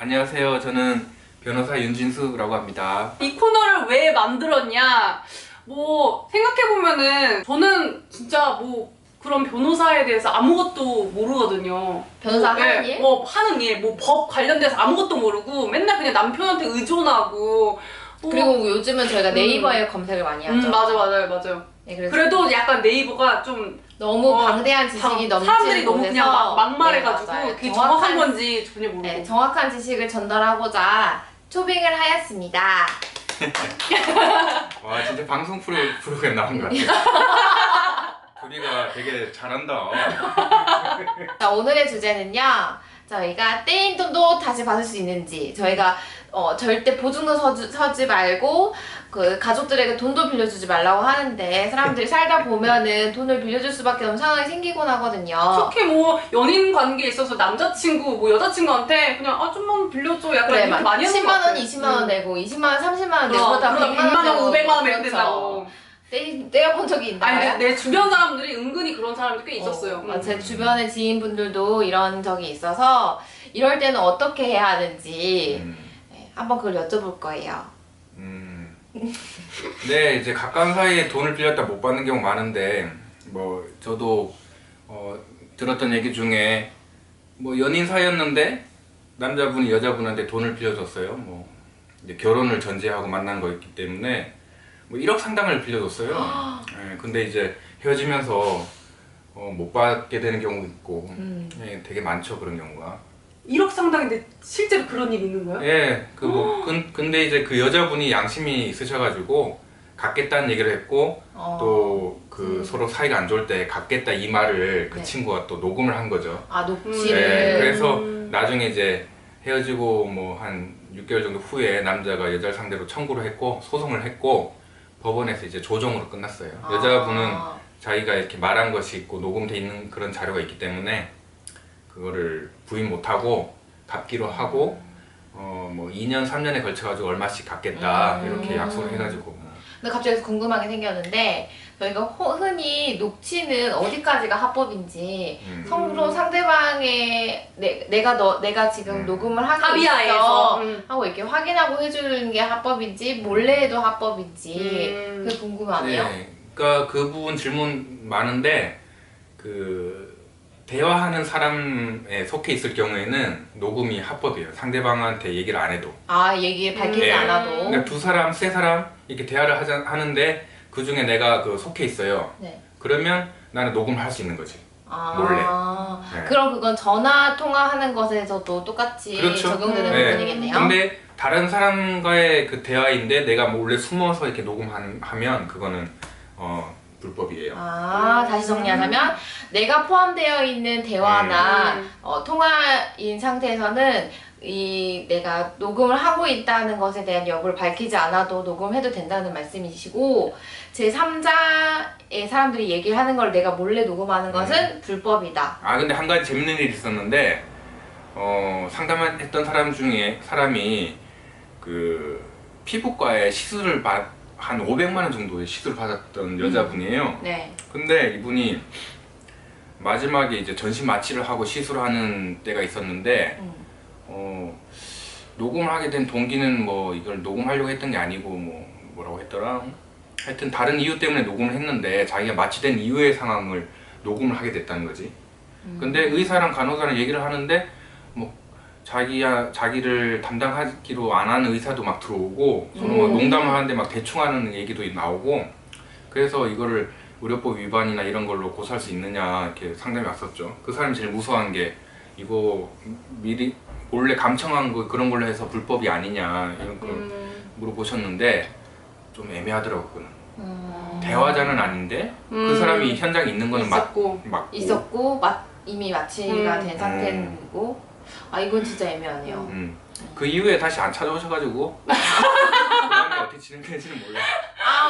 안녕하세요. 저는 변호사 윤진수라고 합니다. 이 코너를 왜 만들었냐? 뭐 생각해보면은 저는 진짜 뭐 그런 변호사에 대해서 아무것도 모르거든요. 변호사 뭐, 하는 네, 일? 뭐 하는 일, 뭐 법 관련돼서 아무것도 모르고 맨날 그냥 남편한테 의존하고 그리고 요즘은 저희가 네이버에 검색을 많이 하죠. 맞아요. 네, 그래서 그래도 약간 네이버가 좀 너무 방대한 지식이 넘치는 사람들이 너무 곳에서 그냥 막말해가지고 네, 그게 정확한 건지 전혀 모르고 네, 정확한 지식을 전달하고자 초빙을 하였습니다. 와, 진짜 방송 프로그램 나온 것 같아요. 둘이가 되게 잘한다. 자, 오늘의 주제는요. 저희가 떼인 돈도 다시 받을 수 있는지, 저희가 절대 보증금 서지 말고 그 가족들에게 돈도 빌려주지 말라고 하는데 사람들이 살다 보면은 돈을 빌려줄 수밖에 없는 상황이 생기곤 하거든요. 특히 뭐 연인 관계에 있어서 남자친구 뭐 여자친구한테 그냥 좀만 빌려줘 약간 그래, 이렇게 많이 하는 것 10만 원, 같아요. 20만 원 내고 20만 원, 30만 원 내고 그러다 100만 원, 500만 원 내야 그렇죠. 된다고. 떼어본 적이 있나요? 아니 내 주변 사람들이 은근히 그런 사람들 꽤 있었어요. 제 주변의 지인분들도 이런 적이 있어서 이럴 때는 어떻게 해야 하는지 한번 그걸 여쭤볼 거예요. 네, 이제 가까운 사이에 돈을 빌렸다 못 받는 경우 많은데 뭐 저도 들었던 얘기 중에 뭐 연인 사이였는데 남자분이 여자분한테 돈을 빌려줬어요. 뭐 이제 결혼을 전제하고 만난 거였기 때문에 뭐 1억 상당을 빌려줬어요. 네, 근데 이제 헤어지면서 못 받게 되는 경우도 있고 네, 되게 많죠, 그런 경우가. 1억 상당인데 실제로 그런 일이 있는 거야? 예, 근데 이제 그 여자분이 양심이 있으셔가지고 갖겠다는 얘기를 했고 또 그 서로 사이가 안 좋을 때 갖겠다 이 말을 그 네. 친구가 또 녹음을 한 거죠. 아, 녹취를. 네, 그래서 나중에 이제 헤어지고 뭐 한 6개월 정도 후에 남자가 여자를 상대로 청구를 했고 소송을 했고 법원에서 이제 조정으로 끝났어요. 여자분은 자기가 이렇게 말한 것이 있고 녹음돼 있는 그런 자료가 있기 때문에 그거를 부인 못하고 갚기로 하고 뭐 2년 3년에 걸쳐가지고 얼마씩 갚겠다 이렇게 약속을 해가지고. 근데 갑자기 궁금한 게 생겼는데 저희가 흔히 녹취는 어디까지가 합법인지 서로 상대방의 내가 지금 녹음을 하고 합의하에서 있어 하고 이렇게 확인하고 해주는 게 합법인지 몰래 해도 합법인지 그게 궁금하네요. 네, 그러니까 그 부분 질문 많은데 그 대화하는 사람에 속해 있을 경우에는 녹음이 합법이에요. 상대방한테 얘기를 안 해도. 얘기 밝히지 네. 않아도. 그러니까 2사람, 3사람 이렇게 대화를 하는데 그 중에 내가 그 속해 있어요. 네. 그러면 나는 녹음을 할 수 있는 거지. 몰래. 네. 그럼 그건 전화 통화하는 것에서도 똑같이 그렇죠. 적용되는 네. 부분이겠네요. 근데 다른 사람과의 그 대화인데 내가 몰래 숨어서 이렇게 녹음하면 그거는 불법이에요. 다시 정리하자면 내가 포함되어 있는 대화나 통화인 상태에서는 내가 녹음을 하고 있다는 것에 대한 여부를 밝히지 않아도 녹음해도 된다는 말씀이시고 제3자의 사람들이 얘기를 하는 걸 내가 몰래 녹음하는 것은 불법이다. 근데 한 가지 재밌는 일이 있었는데 상담했던 사람 중에 사람이 그 피부과에 시술을 한 500만 원 정도의 시술을 받았던 여자분이에요. 네. 근데 이분이 마지막에 이제 전신 마취를 하고 시술하는 때가 있었는데 녹음을 하게 된 동기는 뭐 이걸 녹음하려고 했던 게 아니고 뭐라고 했더라. 하여튼 다른 이유 때문에 녹음을 했는데 자기가 마취된 이후의 상황을 녹음을 하게 됐다는 거지. 근데 의사랑 간호사랑 얘기를 하는데 뭐 자기를 담당하기로 안 하는 의사도 막 들어오고 서로 막 농담을 하는데 막 대충 하는 얘기도 나오고 그래서 이거를 의료법 위반이나 이런 걸로 고소할 수 있느냐 이렇게 상담이 왔었죠. 그 사람이 제일 무서워한 게 이거 미리 몰래 감청한 거 그런 걸로 해서 불법이 아니냐 이런 거 물어보셨는데 좀 애매하더라고요. 그거는. 대화자는 아닌데 그 사람이 현장에 있는 거는 맞고 이미 마취가 된 상태고 이건 진짜 애매하네요. 그 이후에 다시 안 찾아오셔가지고 그다음에 어떻게 진행될지는 몰라요.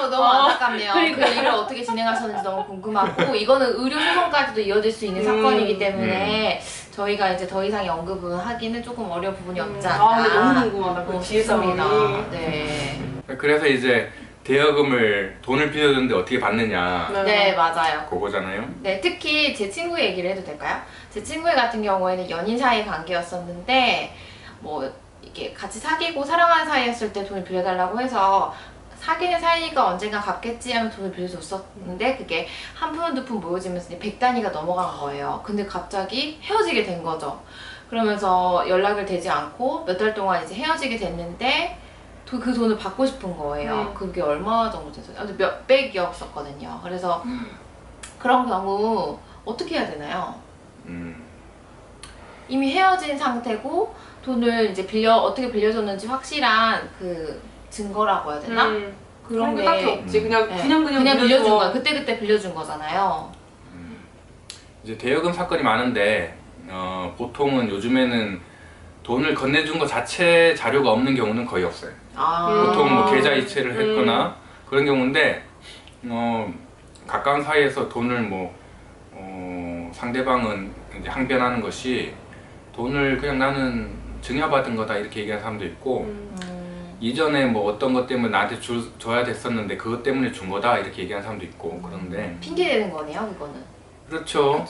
너무 안타깝네요. 그 일을 어떻게 진행하셨는지 너무 궁금하고 이거는 의료 소송까지도 이어질 수 있는 사건이기 때문에 저희가 이제 더 이상의 언급을 하기는 조금 어려운 부분이 없지 않나. 근데 너무 궁금하다. 그 싶습니다. 네. 그래서 이제 대여금을 돈을 빌려줬는데 어떻게 받느냐. 네, 맞아요. 그거잖아요. 네, 특히 제 친구 얘기를 해도 될까요? 제 친구 같은 경우에는 연인 사이 관계였었는데 뭐 이게 같이 사귀고 사랑하는 사이였을 때 돈을 빌려달라고 해서 사귀는 사이니까 언젠가 갚겠지 하면 돈을 빌려줬었는데 그게 한 푼 두 푼 모여지면서 이제 100단위가 넘어간 거예요. 근데 갑자기 헤어지게 된 거죠. 그러면서 연락을 되지 않고 몇 달 동안 이제 헤어지게 됐는데 그 돈을 받고 싶은 거예요. 그게 얼마 정도 됐어요? 몇백이었었거든요. 그래서 그런 경우 어떻게 해야 되나요? 이미 헤어진 상태고 돈을 이제 어떻게 빌려줬는지 확실한 그 증거라고 해야 되나? 그런 게 딱히 없지. 그냥 네. 그냥 빌려준 거야. 그때 빌려준 거잖아요. 이제 대여금 사건이 많은데 보통은 요즘에는 돈을 건네준 것 자체 자료가 없는 경우는 거의 없어요. 보통 뭐 계좌 이체를 했거나 그런 경우인데 가까운 사이에서 돈을 뭐 상대방은 이제 항변하는 것이 돈을 그냥 나는 증여받은 거다 이렇게 얘기하는 사람도 있고 이전에 뭐 어떤 것 때문에 나한테 줘야 됐었는데 그것 때문에 준 거다 이렇게 얘기하는 사람도 있고 그런데 핑계대는 거네요, 그거는. 그렇죠.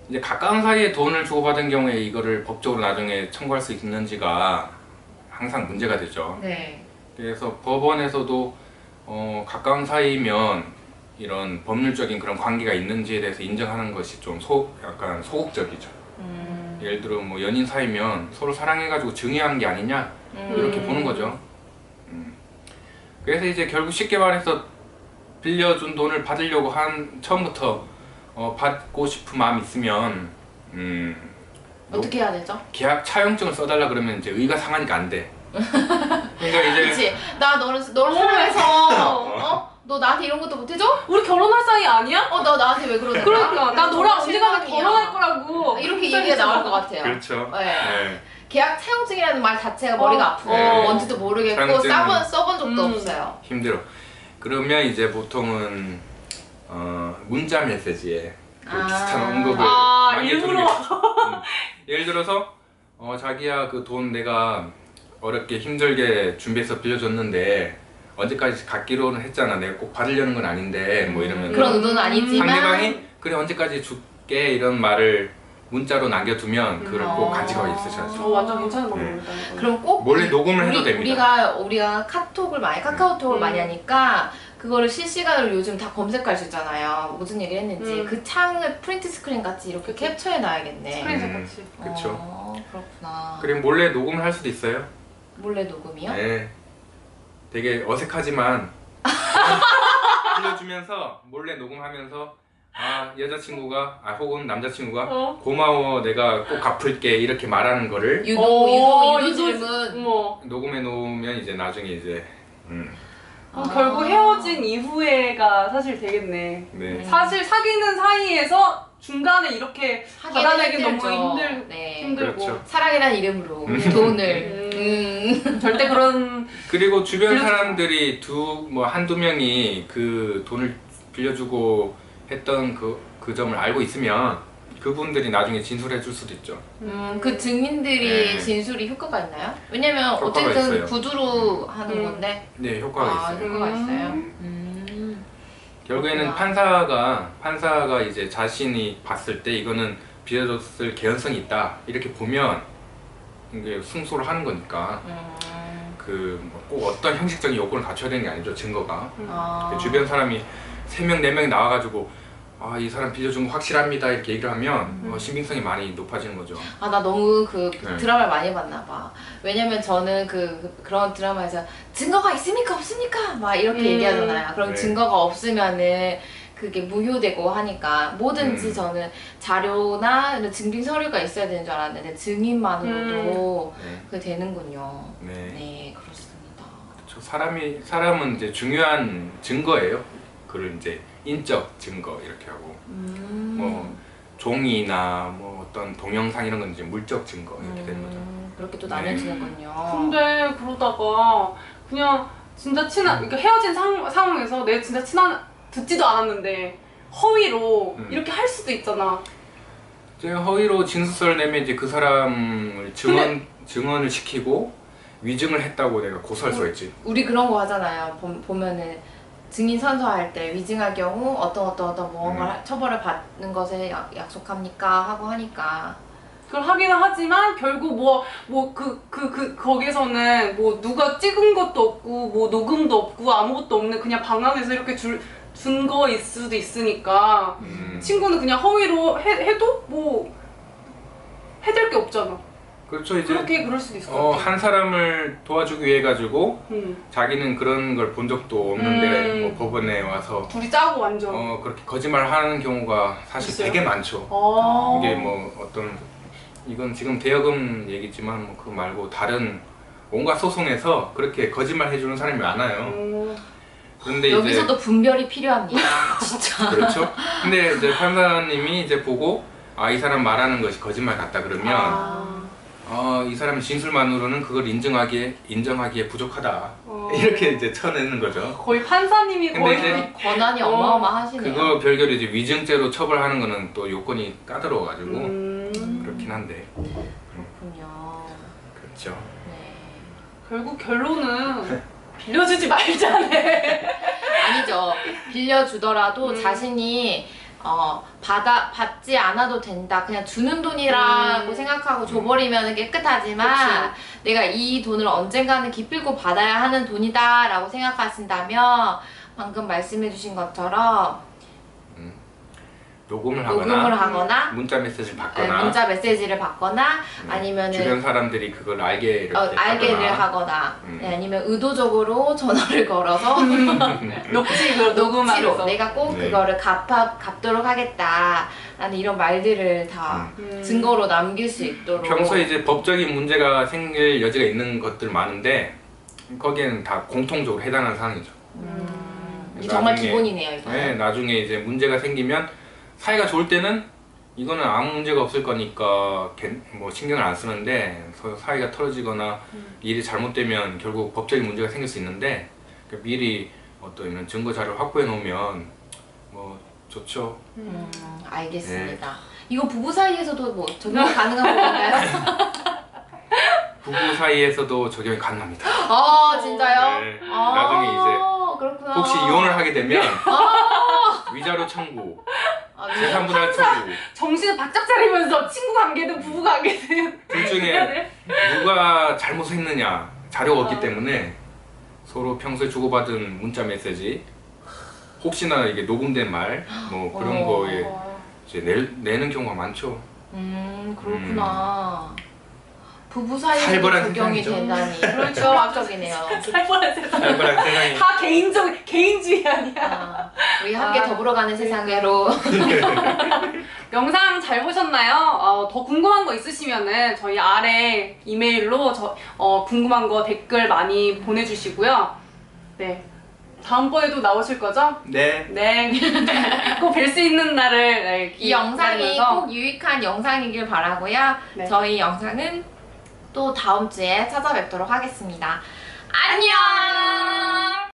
이제 가까운 사이에 돈을 주고받은 경우에 이거를 법적으로 나중에 청구할 수 있는지가 항상 문제가 되죠. 네. 그래서 법원에서도 가까운 사이면 이런 법률적인 그런 관계가 있는지에 대해서 인정하는 것이 좀 약간 소극적이죠. 예를 들어 뭐 연인 사이면 서로 사랑해가지고 증여한 게 아니냐 이렇게 보는 거죠. 그래서 이제 결국 쉽게 말해서 빌려준 돈을 받으려고 처음부터 받고 싶은 마음이 있으면 어떻게 해야 되죠? 계약 차용증을 써달라 그러면 이제 의가 상하니까 안 돼. 그러니까 이제 그치? 나 너를 사랑해서 너 나한테 이런 것도 못해줘? 우리 결혼할 사이 아니야? 너 나한테 왜 그러는 거야? 그러니까 나 너랑 언젠가 실망이야. 결혼할 거라고. 이렇게 얘기가 나올 것 같아요. 그렇죠. 네. 네. 계약 차용증이라는 말 자체가 머리가 아프고 네. 뭔지도 모르겠고 차용증은 써본 적도 없어요. 힘들어. 그러면 이제 보통은 문자 메시지에 그 비슷한 언급을 많이 해주는 게 있죠. 예를 들어서 자기야 그 돈 내가 어렵게 힘들게 준비해서 빌려줬는데 언제까지 갚기로는 했잖아. 내가 꼭 받으려는 건 아닌데 뭐 이러면 그런 의도는 아니지만 상대방이 그래 언제까지 줄게 이런 말을 문자로 남겨두면 그걸 꼭 간직하고 있으셔야죠. 완전 괜찮은 방법이다. 그럼 꼭 몰래 녹음을 해도 됩니다. 우리가 카카오톡을 많이 하니까 그거를 실시간으로 요즘 다 검색할 수 있잖아요. 무슨 얘기를 했는지 그 창을 프린트 스크린 같이 이렇게 캡처해 놔야겠네. 스크린샷 같이. 그렇죠. 그렇구나. 그리고 몰래 녹음을 할 수도 있어요. 몰래 녹음이요? 네. 되게 어색하지만 빌려주면서 몰래 녹음하면서 여자친구가 혹은 남자친구가 고마워 내가 꼭 갚을게 이렇게 말하는 거를 유도 질문. 녹음해 놓으면 이제 나중에 이제 결국 헤어진 이후에가 사실 되겠네. 네. 사실 사귀는 사이에서 중간에 이렇게 받아내기 너무 힘들고 그렇죠. 사랑이라는 이름으로 돈을 절대 그런 그리고 주변 사람들이 한두 명이 그 돈을 빌려주고 했던 그 점을 알고 있으면 그분들이 나중에 진술해 줄 수도 있죠. 그 증인들이 네. 진술이 효과가 있나요? 왜냐면 효과가 어쨌든 있어요. 구두로 하는 건데. 네, 효과가 있어요. 효과가 있어요. 결국에는 판사가 이제 자신이 봤을 때 이거는 빌려줬을 개연성이 있다 이렇게 보면 이게 승소를 하는 거니까 꼭 어떤 형식적인 요건을 갖춰야 되는 게 아니죠. 증거가 주변 사람이 3명 4명이 나와가지고 이 사람 빌려준 거 확실합니다 이렇게 얘기를 하면 신빙성이 많이 높아지는 거죠. 나 너무 네. 드라마를 많이 봤나 봐. 왜냐면 저는 그런 드라마에서 증거가 있습니까 없습니까 막 이렇게 얘기하잖아요. 그럼 네. 증거가 없으면은 그게 무효되고 하니까 뭐든지 저는 자료나 증빙 서류가 있어야 되는 줄 알았는데 증인만으로도 그게 되는군요. 네, 그렇습니다. 그렇죠. 사람은 이제 중요한 증거예요. 그걸 이제 인적 증거 이렇게 하고 뭐 종이나 뭐 어떤 동영상 이런 건 이제 물적 증거 이렇게 되는 거죠. 그렇게 또 나눠지는군요. 근데 그러다가 그냥 진짜 그러니까 헤어진 상황에서 내가 진짜 듣지도 않았는데 허위로 이렇게 할 수도 있잖아. 이제 허위로 진술서를 내면 이제 그 사람을 증언을 시키고 위증을 했다고 내가 고소할 수가 있지. 우리 그런 거 하잖아요. 보면은 증인 선서할 때 위증할 경우 어떤 무언가 처벌을 받는 것에 약속합니까? 하고 하니까 그걸 하기는 하지만 결국 거기서는 뭐 누가 찍은 것도 없고 뭐 녹음도 없고 아무것도 없는 그냥 방 안에서 이렇게 준 거일 수도 있으니까 친구는 그냥 허위로 해도 뭐 해댈 게 없잖아. 그렇죠. 이제 그럴 수도 있을 것 같아. 한 사람을 도와주기 위해 가지고 자기는 그런 걸 본 적도 없는데 뭐 법원에 와서 둘이 짜고 완전. 그렇게 거짓말하는 경우가 사실 있어요? 되게 많죠. 이게 뭐 이건 지금 대여금 얘기지만 뭐 그거 말고 다른 온갖 소송에서 그렇게 거짓말 해주는 사람이 많아요. 그런데 여기서도 이제 분별이 필요합니다. 진짜. 그렇죠. 근데 이제 판사님이 이제 보고 이 사람 말하는 것이 거짓말 같다 그러면 이 사람의 진술만으로는 그걸 인정하기에 부족하다. 이렇게 이제 쳐내는 거죠. 거의 판사님이 근데 거의 이제 권한이 어마어마하시네요. 그거 별개로 이제 위증죄로 처벌하는 거는 또 요건이 까다로워가지고 그렇긴 한데. 그렇군요. 그렇죠. 네. 결국 결론은 빌려주지 말자네. 아니죠. 빌려주더라도 자신이 받지 않아도 된다. 그냥 주는 돈이라고 생각하고 줘버리면 깨끗하지만 내가 이 돈을 언젠가는 기필코 받아야 하는 돈이다 라고 생각하신다면 방금 말씀해주신 것처럼 녹음을 하거나 문자 메시지를 받거나 네, 문자 메시지를 받거나 아니면은 주변 사람들이 그걸 알게 이렇게 알게를 하거나 네, 아니면 의도적으로 전화를 걸어서 녹취로 녹음하면서 내가 꼭 그거를 갚도록 하겠다 라는 이런 말들을 다 증거로 남길 수 있도록. 평소에 이제 법적인 문제가 생길 여지가 있는 것들 많은데 거기에는 다 공통적으로 해당하는 사항이죠. 이게 정말 기본이네요, 이거. 네, 나중에 이제 문제가 생기면 사이가 좋을 때는 이거는 아무 문제가 없을 거니까 뭐 신경을 안 쓰는데 사이가 틀어지거나 일이 잘못되면 결국 법적인 문제가 생길 수 있는데 미리 어떤 이런 증거 자료를 확보해 놓으면 뭐 좋죠. 알겠습니다. 이거 부부 사이에서도 뭐 적용 가능한 건가요? 부부 사이에서도 적용이 가능합니다. 진짜요? 네. 나중에 이제 그렇구나. 혹시 이혼을 하게 되면 위자료 청구, 재산 분할 청구 정신을 바짝 차리면서 친구 관계든 부부 관계든 둘 중에 누가 잘못했느냐 자료가 없기 때문에 서로 평소에 주고받은 문자 메시지 혹시나 이게 녹음된 말 뭐 그런 거에 이제 내는 경우가 많죠. 그렇구나. 부부 사이에서 살벌한 적용이 세상이죠. 된다니. 그렇죠. 압적이네요. 살벌한 세상. 살벌한 세상이. 다 개인주의 아니야. 우리 함께 더불어가는 세상으로. 영상 잘 보셨나요? 더 궁금한 거 있으시면은 저희 아래 이메일로 궁금한 거 댓글 많이 보내주시고요. 네. 다음번에도 나오실 거죠? 네. 네. 꼭 뵐 수 있는 날을 이 영상이 기다리면서. 꼭 유익한 영상이길 바라고요. 네. 저희 영상은 또 다음 주에 찾아뵙도록 하겠습니다. 안녕!